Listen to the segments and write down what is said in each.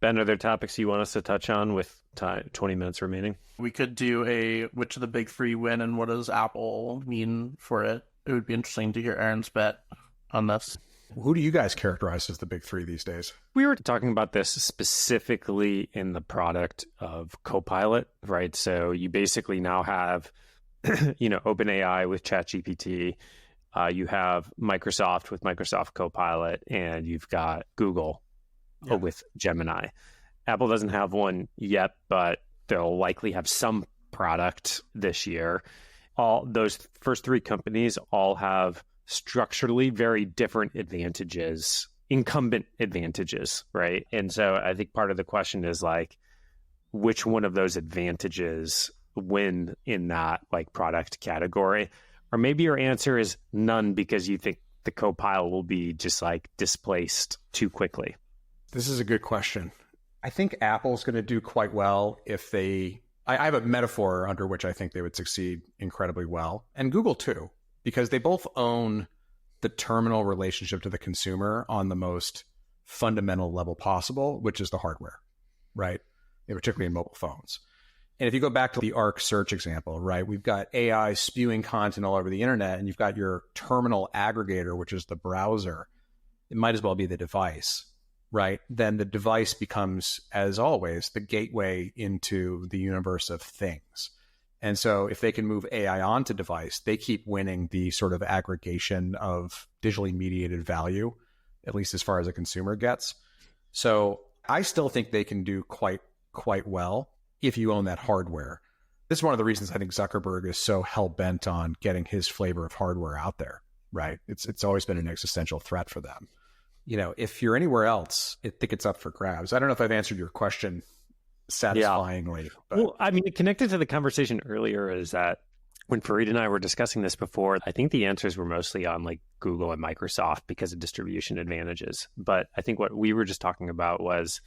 Ben, are there topics you want us to touch on with 20 minutes remaining? We could do which of the big three win and what does Apple mean for it? It would be interesting to hear Aaron's bet on this. Who do you guys characterize as the big three these days? We were talking about this specifically in the product of Copilot, right? So you basically now have, OpenAI with ChatGPT. You have Microsoft with Microsoft Copilot, and you've got Google with Gemini. Apple doesn't have one yet, but they'll likely have some product this year. All those first three companies all have structurally very different advantages, incumbent advantages, right? And so I think part of the question is like, which one of those advantages win in that like product category? Or maybe your answer is none because you think the Copilot will be just like displaced too quickly. This is a good question. I think Apple's going to do quite well if I have a metaphor under which I think they would succeed incredibly well. And Google too, because they both own the terminal relationship to the consumer on the most fundamental level possible, which is the hardware, right? Particularly in mobile phones. And if you go back to the Arc search example, right, we've got AI spewing content all over the internet, and you've got your terminal aggregator, which is the browser. It might as well be the device, right? Then the device becomes, as always, the gateway into the universe of things. And so if they can move AI onto device, they keep winning the sort of aggregation of digitally mediated value, at least as far as a consumer gets. So I still think they can do quite well if you own that hardware. This is one of the reasons I think Zuckerberg is so hell-bent on getting his flavor of hardware out there, right? It's always been an existential threat for them. If you're anywhere else, I think it's up for grabs. I don't know if I've answered your question satisfyingly. Yeah. But... Well, I mean, connected to the conversation earlier is that when Fareed and I were discussing this before, I think the answers were mostly on like Google and Microsoft because of distribution advantages. But I think what we were just talking about was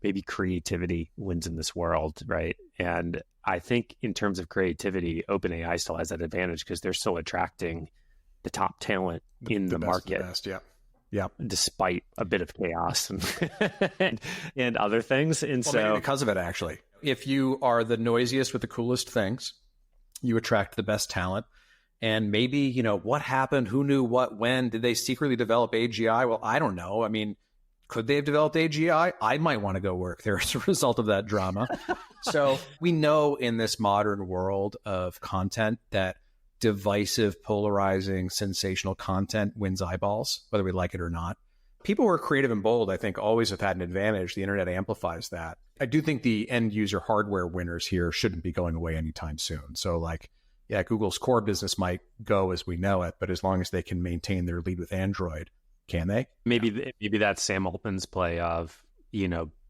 maybe creativity wins in this world, right? And I think in terms of creativity, OpenAI still has that advantage because they're still attracting the top talent in the market. The best, yeah. Despite a bit of chaos and other things. And maybe because of it, actually. If you are the noisiest with the coolest things, you attract the best talent. And maybe, what happened? Who knew what, when? Did they secretly develop AGI? Well, I don't know. I mean, could they have developed AGI? I might want to go work there as a result of that drama. So we know in this modern world of content that divisive, polarizing, sensational content wins eyeballs, whether we like it or not. People who are creative and bold, I think, always have had an advantage. The internet amplifies that. I do think the end user hardware winners here shouldn't be going away anytime soon. So Google's core business might go as we know it, but as long as they can maintain their lead with Android, can they? Maybe that's Sam Altman's play of,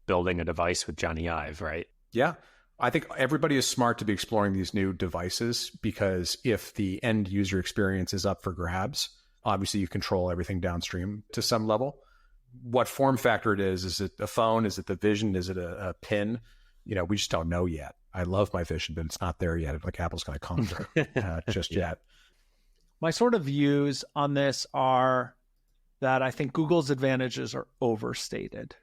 building a device with Johnny Ive, right? Yeah. I think everybody is smart to be exploring these new devices because if the end user experience is up for grabs, obviously you control everything downstream to some level. What form factor it is it a phone? Is it the Vision? Is it a pin? We just don't know yet. I love my Vision, but it's not there yet. Like Apple's going to conquer just yet. My sort of views on this are that I think Google's advantages are overstated.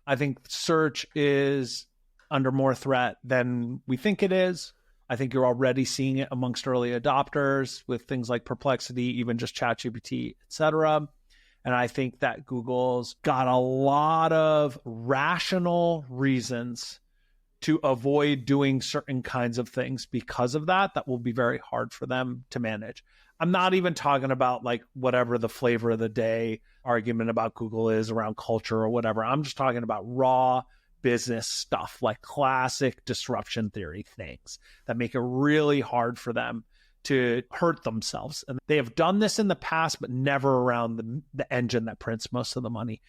I think search is under more threat than we think it is. I think you're already seeing it amongst early adopters with things like Perplexity, even just ChatGPT, et cetera. And I think that Google's got a lot of rational reasons to avoid doing certain kinds of things because of that will be very hard for them to manage. I'm not even talking about like whatever the flavor of the day argument about Google is around culture or whatever. I'm just talking about raw business stuff, like classic disruption theory things that make it really hard for them to hurt themselves. And they have done this in the past, but never around the engine that prints most of the money.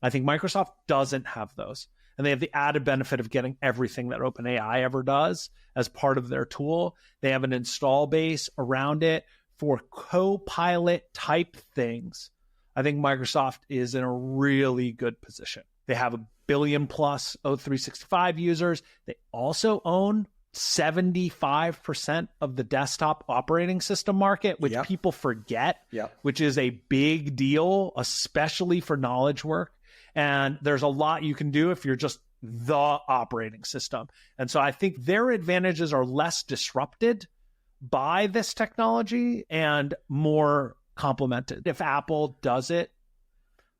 I think Microsoft doesn't have those. And they have the added benefit of getting everything that OpenAI ever does as part of their tool. They have an install base around it for Copilot type things. I think Microsoft is in a really good position. They have 1 billion plus O365 users. They also own 75% of the desktop operating system market, which people forget, which is a big deal, especially for knowledge work. And there's a lot you can do if you're just the operating system. And so I think their advantages are less disrupted by this technology and more complemented. If Apple does it,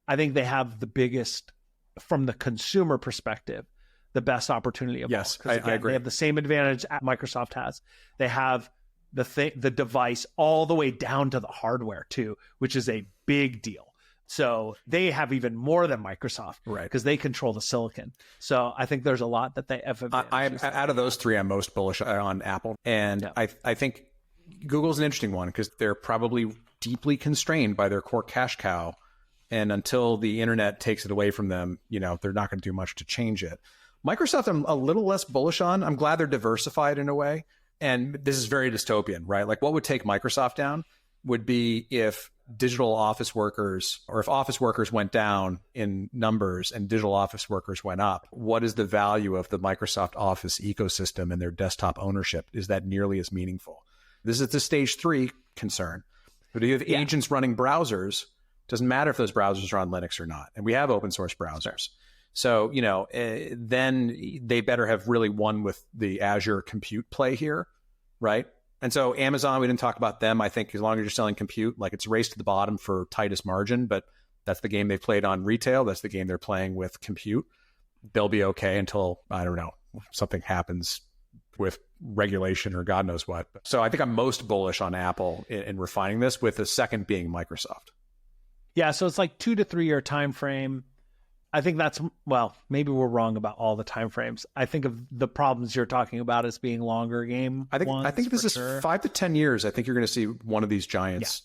I think they have the biggest, from the consumer perspective, the best opportunity of yes, all. Again, I agree. They have the same advantage Microsoft has. They have the device all the way down to the hardware too, which is a big deal. So they have even more than Microsoft, right? Because they control the silicon. So I think there's a lot that they have. Out of those three, I'm most bullish on Apple, and yeah. I think Google's an interesting one because they're probably deeply constrained by their core cash cow, and until the internet takes it away from them, they're not going to do much to change it. Microsoft, I'm a little less bullish on. I'm glad they're diversified in a way, and this is very dystopian, right? Like what would take Microsoft down would be if digital office workers, or if office workers went down in numbers and digital office workers went up. What is the value of the Microsoft Office ecosystem and their desktop ownership? Is that nearly as meaningful? This is the stage 3 concern. But if you have agents running browsers, doesn't matter if those browsers are on Linux or not. And we have open source browsers. So, then they better have really won with the Azure compute play here, right? And so Amazon, we didn't talk about them. I think as long as you're selling compute, like it's a race to the bottom for tightest margin, but that's the game they've played on retail. That's the game they're playing with compute. They'll be okay until, I don't know, something happens with regulation or God knows what. So I think I'm most bullish on Apple in refining this, with the second being Microsoft. Yeah, so it's like 2 to 3 year time frame. I think that's, well, maybe we're wrong about all the time frames. I think of the problems you're talking about as being longer game. I think this is 5 to 10 years. I think you're going to see one of these giants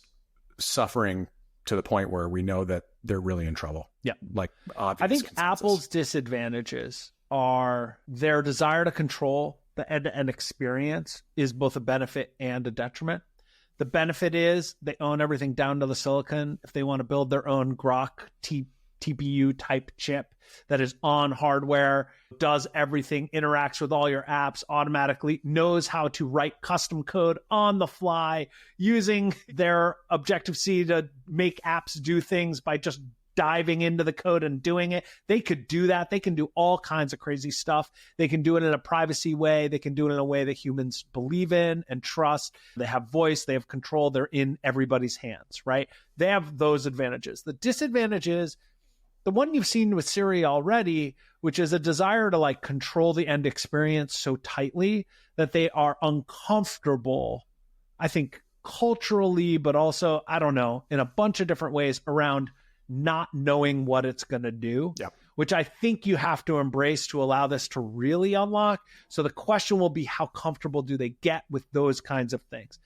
suffering to the point where we know that they're really in trouble. Yeah. Like obvious I think consensus. Apple's disadvantages are their desire to control the end-to-end experience is both a benefit and a detriment. The benefit is they own everything down to the silicon. If they want to build their own Grok TPU type chip that is on hardware, does everything, interacts with all your apps automatically, knows how to write custom code on the fly using their Objective-C to make apps do things by just diving into the code and doing it. They could do that. They can do all kinds of crazy stuff. They can do it in a privacy way. They can do it in a way that humans believe in and trust. They have voice. They have control. They're in everybody's hands, right? They have those advantages. The disadvantage is the one you've seen with Siri already, which is a desire to like control the end experience so tightly that they are uncomfortable, I think culturally, but also, I don't know, in a bunch of different ways around not knowing what it's going to do, which I think you have to embrace to allow this to really unlock. So the question will be, how comfortable do they get with those kinds of things?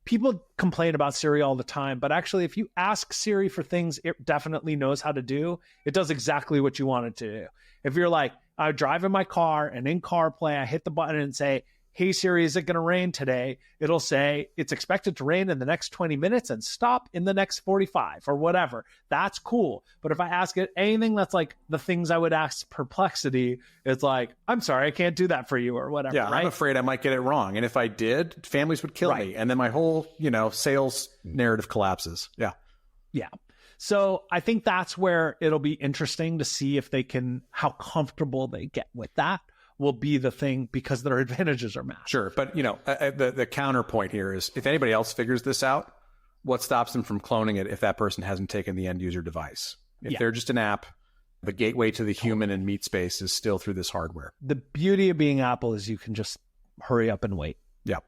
People complain about Siri all the time, but actually, if you ask Siri for things it definitely knows how to do, it does exactly what you want it to do. If you're like, I drive in my car and in CarPlay, I hit the button and say, hey, Siri, is it going to rain today? It'll say, it's expected to rain in the next 20 minutes and stop in the next 45 or whatever. That's cool. But if I ask it anything that's like the things I would ask Perplexity, it's like, I'm sorry, I can't do that for you or whatever. Yeah, right? I'm afraid I might get it wrong. And if I did, families would kill me. And then my whole, sales narrative collapses. Yeah. Yeah. So I think that's where it'll be interesting to see if they can, how comfortable they get with that will be the thing, because their advantages are massive. Sure. But, the counterpoint here is if anybody else figures this out, what stops them from cloning it if that person hasn't taken the end user device? If they're just an app, the gateway to the human and meat space is still through this hardware. The beauty of being Apple is you can just hurry up and wait. Yeah.